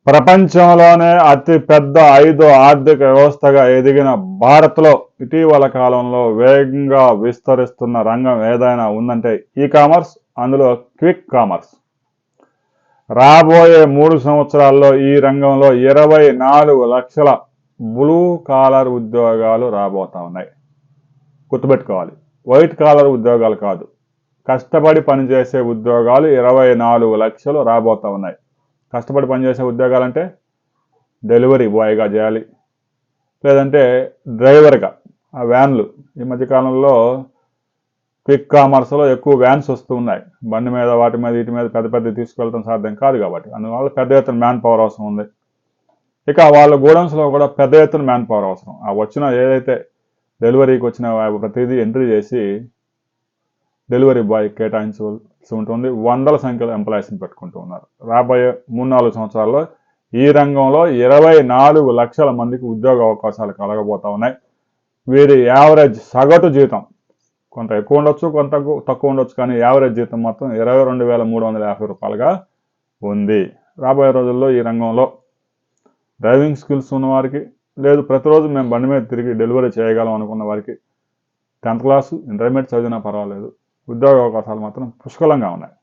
ప్రపంచంలోనే అతి పెద్ద 5వ ఆర్థిక వ్యవస్థగా ఎదిగిన భారత్లో ఇటీవల కాలంలో వేగంగా విస్తరిస్తున్న రంగం ఏదైనా ఉందంటే ఈ కామర్స్, అందులో క్విక్ కామర్స్. రాబోయే 3 సంవత్సరాల్లో ఈ రంగంలో 24 లక్షల బ్లూ కాలర్ ఉద్యోగాలు రాబోతా ఉన్నాయి. గుర్తుపెట్టుకోవాలి, వైట్ కాలర్ ఉద్యోగాలు కాదు, కష్టపడి పనిచేసే ఉద్యోగాలు 24 లక్షలు రాబోతా ఉన్నాయి. కష్టపడి పనిచేసే ఉద్యోగాలంటే డెలివరీ బాయ్గా చేయాలి, లేదంటే డ్రైవర్గా. ఆ వ్యాన్లు ఈ మధ్యకాలంలో క్విక్ కామర్స్లో ఎక్కువ వ్యాన్స్ వస్తూ ఉన్నాయి. బండి మీద వాటి మీద వీటి మీద పెద్ద పెద్ద తీసుకెళ్ళడం సాధ్యం కాదు కాబట్టి అందువల్ల పెద్ద ఎత్తున మ్యాన్ పవర్ అవసరం ఉంది. ఇక వాళ్ళ గోడౌన్స్లో కూడా పెద్ద ఎత్తున మ్యాన్ పవర్ అవసరం. ఆ వచ్చిన ఏదైతే డెలివరీకి వచ్చిన ప్రతిదీ ఎంట్రీ చేసి డెలివరీ బాయ్ కేటాయించవలసి ఉంటుంది. వందల సంఖ్యలో ఎంప్లాయీస్ని పెట్టుకుంటూ ఉన్నారు. రాబోయే 3-4 సంవత్సరాల్లో ఈ రంగంలో 24 లక్షల మందికి ఉద్యోగ అవకాశాలు కలగబోతా ఉన్నాయి. వీరి యావరేజ్ సగటు జీతం కొంత ఎక్కువ ఉండొచ్చు, కొంత తక్కువ ఉండొచ్చు, కానీ యావరేజ్ జీతం మొత్తం 22,350 రూపాయలుగా ఉంది. రాబోయే రోజుల్లో ఈ రంగంలో డ్రైవింగ్ స్కిల్స్ ఉన్నవారికి, లేదు ప్రతిరోజు మేము బండి మీద తిరిగి డెలివరీ చేయగలం అనుకున్న వారికి 10th క్లాసు, ఇంటర్మీడియట్ చదివినా పర్వాలేదు, ఉద్యోగ అవకాశాలు మాత్రం పుష్కలంగా ఉన్నాయి.